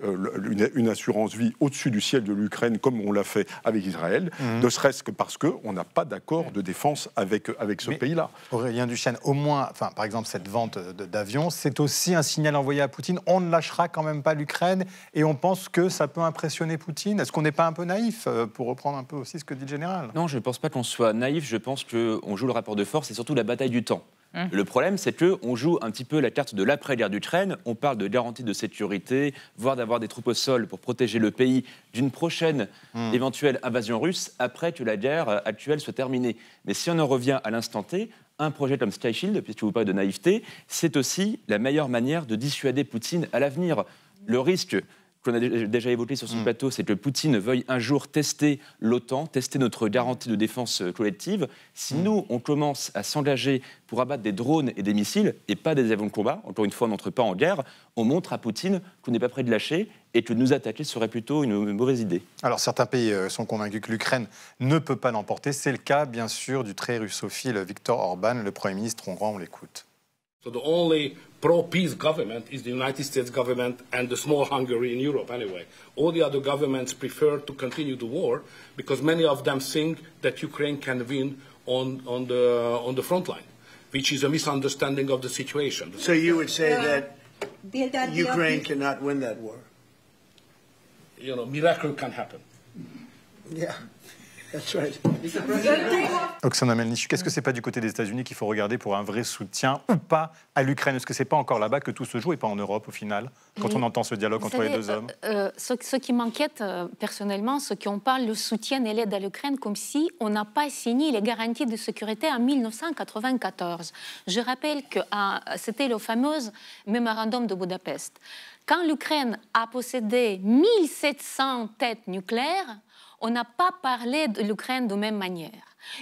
une assurance vie au-dessus du ciel de l'Ukraine comme on l'a fait avec Israël, ne serait-ce que parce qu'on n'a pas d'accord de défense avec ce pays-là. Aurélien Duchesne, au moins, par exemple, cette vente d'avions, c'est aussi un signal envoyé à Poutine. On ne lâchera quand même pas l'Ukraine et on pense que ça peut impressionner Poutine. Est-ce qu'on n'est pas un peu naïf, pour reprendre un peu aussi ce que dit le général? Non, je ne pense pas qu'on soit naïf. Je pense qu'on joue le rapport de force et surtout la bataille du temps. Le problème, c'est qu'on joue un petit peu la carte de l'après-guerre d'Ukraine. On parle de garantie de sécurité, voire d'avoir des troupes au sol pour protéger le pays d'une prochaine éventuelle invasion russe après que la guerre actuelle soit terminée. Mais si on en revient à l'instant T, un projet comme Sky Shield, puisque vous parlez de naïveté, c'est aussi la meilleure manière de dissuader Poutine à l'avenir. Le risque qu'on a déjà évoqué sur ce plateau, c'est que Poutine veuille un jour tester l'OTAN, tester notre garantie de défense collective. Si nous, on commence à s'engager pour abattre des drones et des missiles, et pas des avions de combat, encore une fois, on n'entre pas en guerre, on montre à Poutine qu'on n'est pas prêt de lâcher et que nous attaquer serait plutôt une mauvaise idée. Alors, certains pays sont convaincus que l'Ukraine ne peut pas l'emporter. C'est le cas, bien sûr, du très russophile Viktor Orban, le Premier ministre hongrois. On l'écoute. So the only pro-peace government is the United States government and the small Hungary in Europe anyway. All the other governments prefer to continue the war because many of them think that Ukraine can win on the front line, which is a misunderstanding of the situation. So you would say that Ukraine cannot win that war? You know, miracle can happen. Yeah. That's right. Oksana Melnichuk, est-ce que c'est pas du côté des États-Unis qu'il faut regarder pour un vrai soutien ou pas à l'Ukraine? Est-ce que c'est pas encore là-bas que tout se joue et pas en Europe au final, quand on entend ce dialogue entre les deux hommes? Ce qui m'inquiète personnellement, c'est qu'on parle le soutien et l'aide à l'Ukraine comme si on n'a pas signé les garanties de sécurité en 1994. Je rappelle que c'était le fameux mémorandum de Budapest. Quand l'Ukraine a possédé 1700 têtes nucléaires, on n'a pas parlé de l'Ukraine de même manière.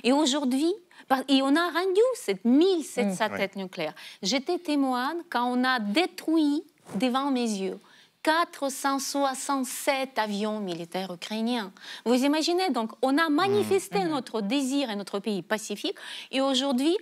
Et aujourd'hui, on a rendu cette 1700 têtes nucléaires. J'étais témoin quand on a détruit devant mes yeux 467 avions militaires ukrainiens. Vous imaginez, donc, on a manifesté notre désir et notre pays pacifique, et aujourd'hui,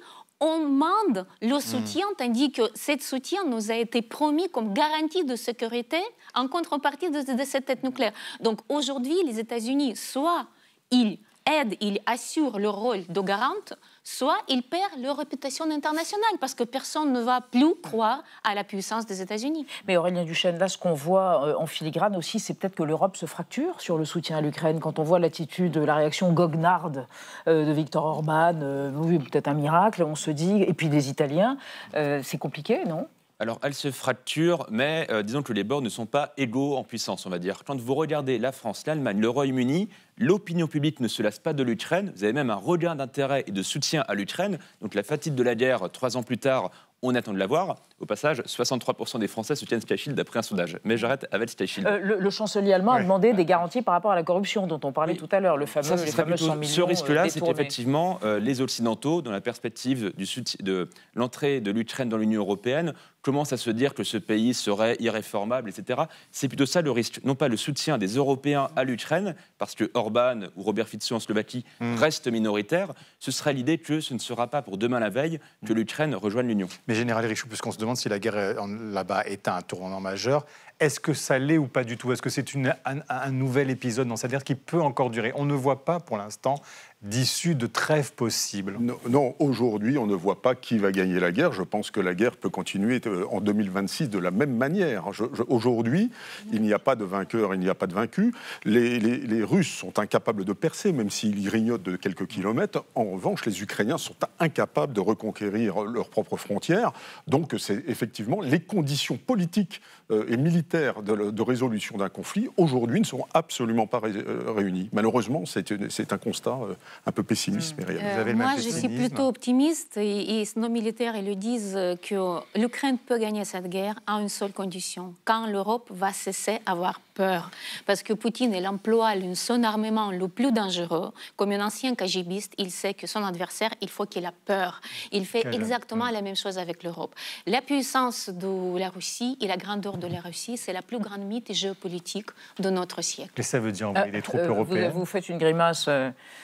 on demande le soutien, tandis que ce soutien nous a été promis comme garantie de sécurité en contrepartie de cette tête nucléaire. Donc aujourd'hui, les États-Unis, soit ils aident, ils assurent leur rôle de garante, soit ils perdent leur réputation internationale, parce que personne ne va plus croire à la puissance des États-Unis. Mais Aurélien Duchesne, là, ce qu'on voit en filigrane aussi, c'est peut-être que l'Europe se fracture sur le soutien à l'Ukraine. Quand on voit l'attitude, la réaction goguenarde de Viktor Orban, oui, peut-être un miracle, on se dit, et puis les Italiens, c'est compliqué, non ? Alors, elle se fracture, mais disons que les bords ne sont pas égaux en puissance, on va dire. Quand vous regardez la France, l'Allemagne, le Royaume-Uni, l'opinion publique ne se lasse pas de l'Ukraine. Vous avez même un regain d'intérêt et de soutien à l'Ukraine. Donc, la fatigue de la guerre, 3 ans plus tard, on attend de la voir. Au passage, 63% des Français soutiennent Sky Shield d'après un sondage. Mais j'arrête avec Sky Shield. Le chancelier allemand a demandé des garanties par rapport à la corruption dont on parlait tout à l'heure, les fameux 100 millions. Ce risque-là, c'est qu'effectivement, les Occidentaux, dans la perspective de l'entrée de l'Ukraine dans l'Union européenne, commencent à se dire que ce pays serait irréformable, etc. C'est plutôt ça le risque. Non pas le soutien des Européens à l'Ukraine, parce que Orban ou Robert Fico en Slovaquie restent minoritaires. Ce serait l'idée que ce ne sera pas pour demain la veille que l'Ukraine rejoigne l'Union. Mais Général Richoux, puisqu'on se demande si la guerre là-bas est un tournant majeur, est-ce que ça l'est ou pas du tout? Est-ce que c'est un nouvel épisode dans cette guerre qui peut encore durer? On ne voit pas pour l'instant d'issue de trêve possible. Non, aujourd'hui, on ne voit pas qui va gagner la guerre. Je pense que la guerre peut continuer en 2026 de la même manière. Aujourd'hui, il n'y a pas de vainqueur, il n'y a pas de vaincu. Les Russes sont incapables de percer, même s'ils grignotent de quelques kilomètres. En revanche, les Ukrainiens sont incapables de reconquérir leurs propres frontières. Donc, c'est effectivement les conditions politiques et militaires critères de résolution d'un conflit, aujourd'hui, ne sont absolument pas réunis. Malheureusement, c'est un constat un peu pessimiste, mais réel. Moi, je suis plutôt optimiste, et nos militaires ils le disent, que l'Ukraine peut gagner cette guerre à une seule condition, quand l'Europe va cesser d'avoir peur. Parce que Poutine, il emploie son armement le plus dangereux. Comme un ancien KGBiste, il sait que son adversaire, il faut qu'il ait peur. Il fait exactement la même chose avec l'Europe. La puissance de la Russie et la grandeur de la Russie, c'est la plus grande mythe géopolitique de notre siècle. Et ça veut dire envoyer des troupes européennes. Vous faites une grimace.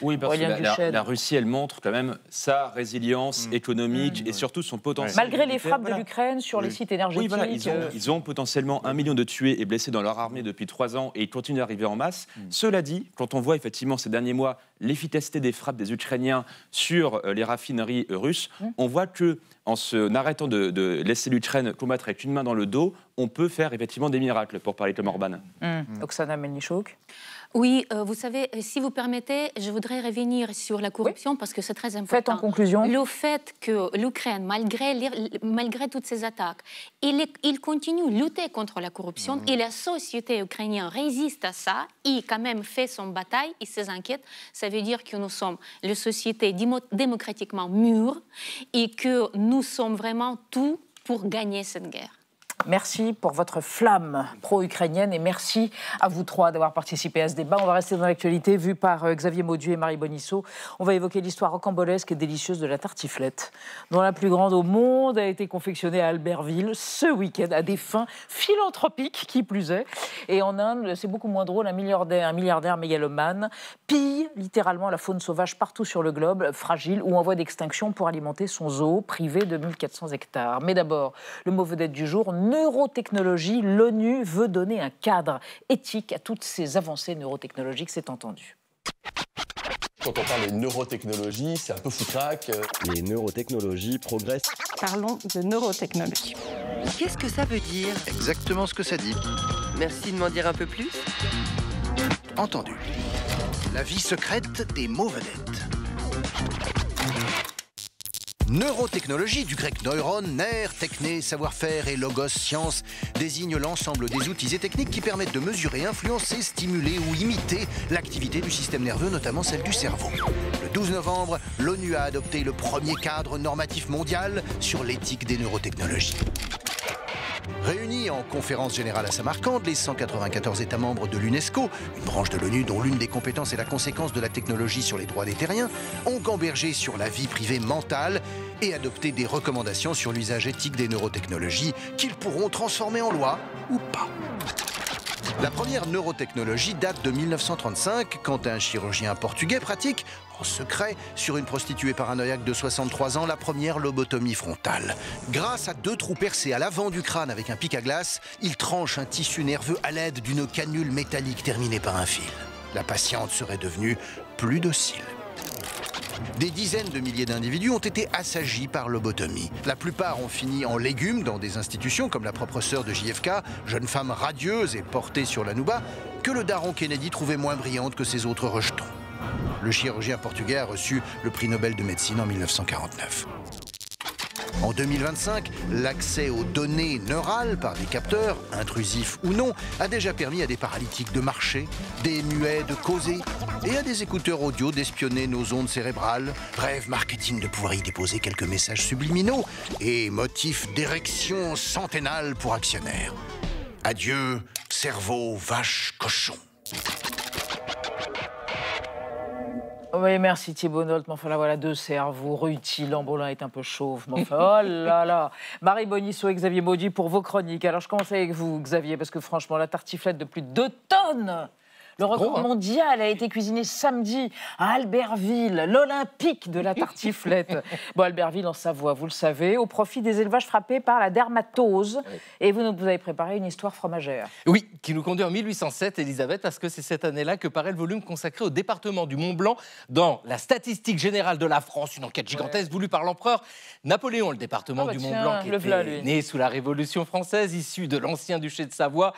Oui, parce que la Russie, elle montre quand même sa résilience économique et surtout son potentiel. Malgré les frappes de l'Ukraine sur les sites énergétiques. Oui, voilà, ils ont potentiellement 1 million de tués et blessés dans leur armée depuis 3 ans et ils continuent d'arriver en masse. Cela dit, quand on voit effectivement ces derniers mois l'efficacité des frappes des Ukrainiens sur les raffineries russes, on voit que en se arrêtant de laisser l'Ukraine combattre avec une main dans le dos, on peut faire effectivement des miracles, pour parler de Tom Orban. Oksana Melnichuk. Oui, vous savez, si vous permettez, je voudrais revenir sur la corruption parce que c'est très important. Faites en conclusion. Le fait que l'Ukraine, malgré toutes ces attaques, il continue à lutter contre la corruption et la société ukrainienne résiste à ça et quand même fait son bataille et ses enquêtes. Ça veut dire que nous sommes une société démocratiquement mûre et que nous sommes vraiment tout pour gagner cette guerre. Merci pour votre flamme pro-ukrainienne et merci à vous trois d'avoir participé à ce débat. On va rester dans l'actualité vue par Xavier Mauduit et Marie Bonisseau. On va évoquer l'histoire rocambolesque et délicieuse de la tartiflette, dont la plus grande au monde a été confectionnée à Albertville ce week-end à des fins philanthropiques qui plus est. Et en Inde, c'est beaucoup moins drôle, un milliardaire mégalomane pille littéralement la faune sauvage partout sur le globe, fragile ou en voie d'extinction pour alimenter son zoo privé de 1400 hectares. Mais d'abord, le mot vedette du jour, neurotechnologie. L'ONU veut donner un cadre éthique à toutes ces avancées neurotechnologiques, c'est entendu. Quand on parle de neurotechnologie, c'est un peu foutraque. Les neurotechnologies progressent. Parlons de neurotechnologie. Qu'est-ce que ça veut dire? Exactement ce que ça dit. Merci de m'en dire un peu plus. Entendu. La vie secrète des mots vedettes. Neurotechnologie, du grec neuron, nerf, techné, savoir-faire et logos, science, désigne l'ensemble des outils et techniques qui permettent de mesurer, influencer, stimuler ou imiter l'activité du système nerveux, notamment celle du cerveau. Le 12 novembre, l'ONU a adopté le premier cadre normatif mondial sur l'éthique des neurotechnologies. Réunis en conférence générale à Samarcande, les 194 États membres de l'UNESCO, une branche de l'ONU dont l'une des compétences est la conséquence de la technologie sur les droits des terriens, ont gambergé sur la vie privée mentale et adopté des recommandations sur l'usage éthique des neurotechnologies qu'ils pourront transformer en loi ou pas. La première neurotechnologie date de 1935, quand un chirurgien portugais pratique, en secret, sur une prostituée paranoïaque de 63 ans, la première lobotomie frontale. Grâce à 2 trous percés à l'avant du crâne avec un pic à glace, il tranche un tissu nerveux à l'aide d'une canule métallique terminée par un fil. La patiente serait devenue plus docile. Des dizaines de milliers d'individus ont été assagis par lobotomie. La plupart ont fini en légumes dans des institutions comme la propre sœur de JFK, jeune femme radieuse et portée sur la nouba, que le daron Kennedy trouvait moins brillante que ses autres rejetons. Le chirurgien portugais a reçu le prix Nobel de médecine en 1949. En 2025, l'accès aux données neurales par des capteurs, intrusifs ou non, a déjà permis à des paralytiques de marcher, des muets de causer et à des écouteurs audio d'espionner nos ondes cérébrales. Bref, marketing de pouvoir y déposer quelques messages subliminaux et motifs d'érection centennale pour actionnaires. Adieu, cerveau, vache, cochon. Oui, merci Thibault Nolte. Mais enfin, là, voilà 2 cerveaux. Ruti, Lambolin est un peu chauve. Mais enfin, oh là là. Marie Bonisseau et Xavier Mauduit pour vos chroniques. Alors, je commence avec vous, Xavier, parce que franchement, la tartiflette de plus de 2 tonnes. Le record mondial a été cuisiné samedi à Albertville, l'Olympique de la tartiflette. Bon, Albertville en Savoie, vous le savez, au profit des élevages frappés par la dermatose. Oui. Et vous avez préparé une histoire fromagère. Oui, qui nous conduit en 1807, Elisabeth, parce que c'est cette année-là que paraît le volume consacré au département du Mont-Blanc dans la statistique générale de la France, une enquête gigantesque voulue par l'empereur Napoléon. Le département du Mont-Blanc qui était né sous la Révolution française, issu de l'ancien duché de Savoie,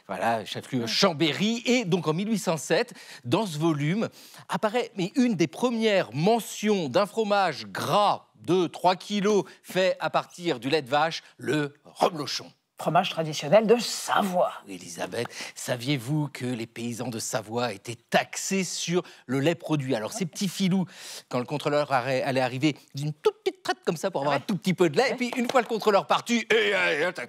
voilà, chef-lieu Chambéry. Et donc en 1807, dans ce volume, apparaît une des premières mentions d'un fromage gras de 3 kilos fait à partir du lait de vache, le reblochon. Fromage traditionnel de Savoie. Elisabeth, saviez-vous que les paysans de Savoie étaient taxés sur le lait produit? Alors, ces petits filous, quand le contrôleur allait arriver d'une toute petite traite comme ça pour avoir un tout petit peu de lait, et puis une fois le contrôleur parti,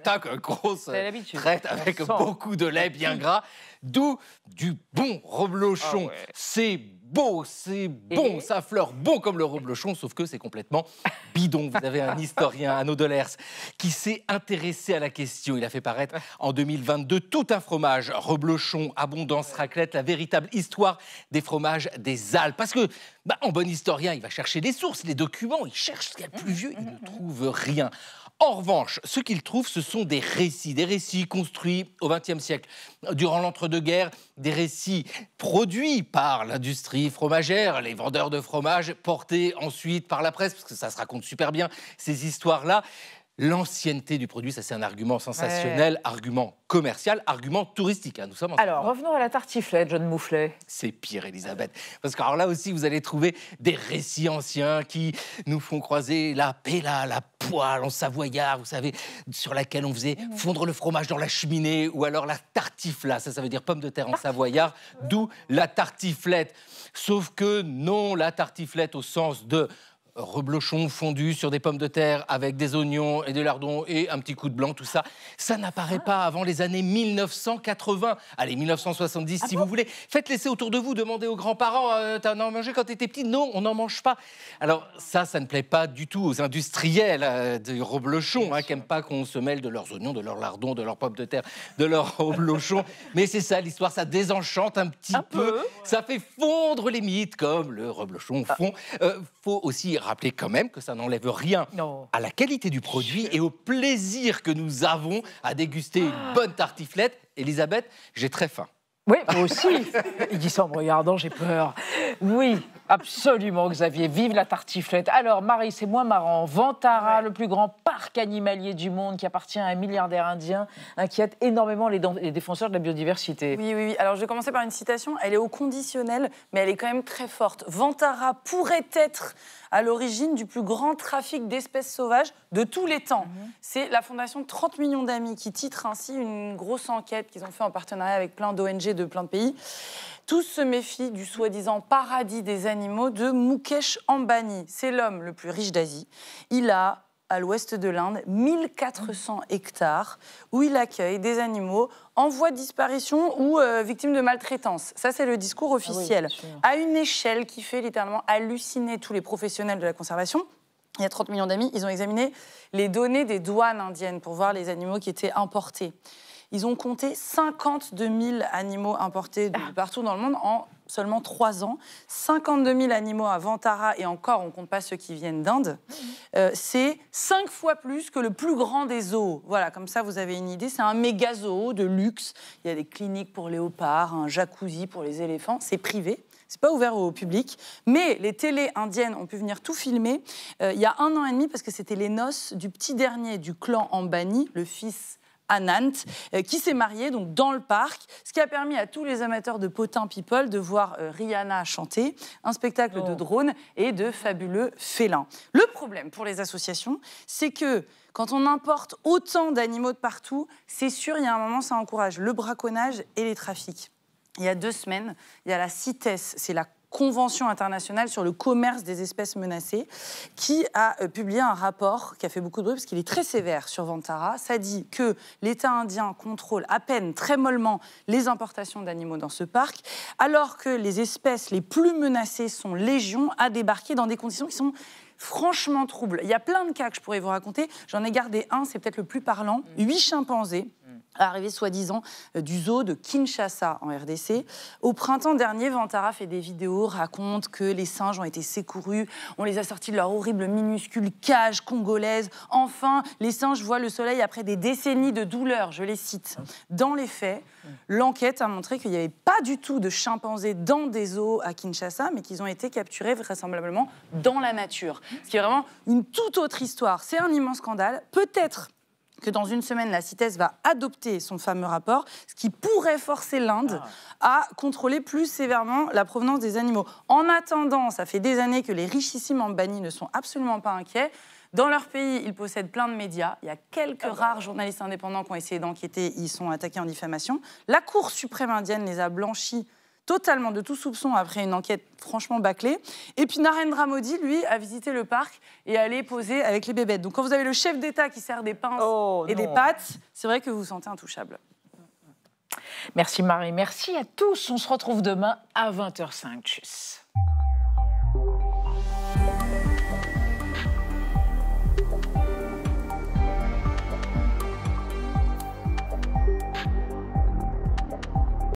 tac, grosse traite avec beaucoup de lait bien gras, d'où du bon reblochon. C'est beau, c'est bon, ça fleure bon comme le reblochon, sauf que c'est complètement bidon. Vous avez un historien, Anno Delers, qui s'est intéressé à la question. Il a fait paraître en 2022 tout un fromage, reblochon, abondance, raclette, la véritable histoire des fromages des Alpes. Parce que, en bon historien, il va chercher les sources, les documents, il cherche ce qu'il y a de plus vieux, il ne trouve rien. En revanche, ce qu'il trouve, ce sont des récits construits au XXe siècle. Durant l'entre-deux-guerres, des récits produits par l'industrie fromagère, les vendeurs de fromage, portés ensuite par la presse, parce que ça se raconte super bien, ces histoires-là. L'ancienneté du produit, ça c'est un argument sensationnel, argument commercial, argument touristique. Nous sommes alors, revenons à la tartiflette, John Mouflet. C'est pire, Elisabeth. Parce que alors là aussi, vous allez trouver des récits anciens qui nous font croiser la péla, la poêle en savoyard, vous savez, sur laquelle on faisait fondre le fromage dans la cheminée, ou alors la tartifla, ça veut dire pomme de terre en savoyard, d'où la tartiflette. Sauf que non, la tartiflette au sens de reblochon fondu sur des pommes de terre avec des oignons et des lardons et un petit coup de blanc, tout ça, ça n'apparaît pas avant les années 1980. Allez, 1970 si vous voulez. Faites laisser autour de vous, demandez aux grands-parents, t'en as mangé quand t'étais petit? Non, on n'en mange pas. Alors ça ne plaît pas du tout aux industriels du reblochon, qui n'aiment pas qu'on se mêle de leurs oignons, de leurs lardons, de leurs pommes de terre, de leurs reblochons. Mais c'est ça l'histoire, ça désenchante un petit peu. Ça fait fondre les mythes comme le reblochon fond. Faut aussi rappeler quand même que ça n'enlève rien à la qualité du produit et au plaisir que nous avons à déguster une bonne tartiflette. Elisabeth, j'ai très faim. Oui, moi aussi. Il dit ça en me regardant, j'ai peur. Oui, absolument, Xavier. Vive la tartiflette. Alors, Marie, c'est moins marrant. Vantara, le plus grand parc animalier du monde qui appartient à un milliardaire indien, inquiète énormément les défenseurs de la biodiversité. Oui. Alors, je vais commencer par une citation. Elle est au conditionnel, mais elle est quand même très forte. Vantara pourrait être à l'origine du plus grand trafic d'espèces sauvages de tous les temps. C'est la fondation 30 millions d'amis qui titre ainsi une grosse enquête qu'ils ont fait en partenariat avec plein d'ONG de plein de pays. Tous se méfient du soi-disant paradis des animaux de Mukesh Ambani. C'est l'homme le plus riche d'Asie. Il a, à l'ouest de l'Inde, 1400 hectares où il accueille des animaux en voie de disparition ou victimes de maltraitance. Ça, c'est le discours officiel. À une échelle qui fait littéralement halluciner tous les professionnels de la conservation. Il y a 30 millions d'amis, ils ont examiné les données des douanes indiennes pour voir les animaux qui étaient importés. Ils ont compté 52 000 animaux importés de partout dans le monde en seulement 3 ans. 52 000 animaux à Vantara, et encore, on ne compte pas ceux qui viennent d'Inde. C'est 5 fois plus que le plus grand des zoos. Voilà, comme ça, vous avez une idée. C'est un méga zoo de luxe. Il y a des cliniques pour léopards, un jacuzzi pour les éléphants. C'est privé. C'est pas ouvert au public, mais les télés indiennes ont pu venir tout filmer il y a 1 an et demi, parce que c'était les noces du petit dernier du clan Ambani, le fils Anant, qui s'est marié donc dans le parc, ce qui a permis à tous les amateurs de potins people de voir Rihanna chanter, un spectacle de drones et de fabuleux félins. Le problème pour les associations, c'est que quand on importe autant d'animaux de partout, c'est sûr, il y a un moment, ça encourage le braconnage et les trafics. Il y a 2 semaines, il y a la CITES, c'est la Convention internationale sur le commerce des espèces menacées, qui a publié un rapport qui a fait beaucoup de bruit parce qu'il est très sévère sur Vantara. Ça dit que l'État indien contrôle à peine, très mollement, les importations d'animaux dans ce parc, alors que les espèces les plus menacées sont légion à débarquer dans des conditions qui sont franchement troubles. Il y a plein de cas que je pourrais vous raconter. J'en ai gardé un, c'est peut-être le plus parlant. 8 chimpanzés arrivés soi-disant du zoo de Kinshasa en RDC. Au printemps dernier, Vantara fait des vidéos, raconte que les singes ont été secourus, on les a sortis de leur horrible minuscule cage congolaise. Enfin, les singes voient le soleil après des décennies de douleur, je les cite. Dans les faits, l'enquête a montré qu'il n'y avait pas du tout de chimpanzés dans des zoos à Kinshasa, mais qu'ils ont été capturés vraisemblablement dans la nature. Ce qui est vraiment une toute autre histoire. C'est un immense scandale. Peut-être que dans 1 semaine, la CITES va adopter son fameux rapport, ce qui pourrait forcer l'Inde à contrôler plus sévèrement la provenance des animaux. En attendant, ça fait des années que les richissimes Ambani ne sont absolument pas inquiets. Dans leur pays, ils possèdent plein de médias. Il y a quelques rares journalistes indépendants qui ont essayé d'enquêter. Ils sont attaqués en diffamation. La Cour suprême indienne les a blanchis totalement de tout soupçon après une enquête franchement bâclée. Et puis Narendra Modi, lui, a visité le parc et est allé poser avec les bébêtes. Donc quand vous avez le chef d'État qui sert des pinces et des pattes, c'est vrai que vous vous sentez intouchable. Merci Marie, merci à tous. On se retrouve demain à 20h05. Tchuss.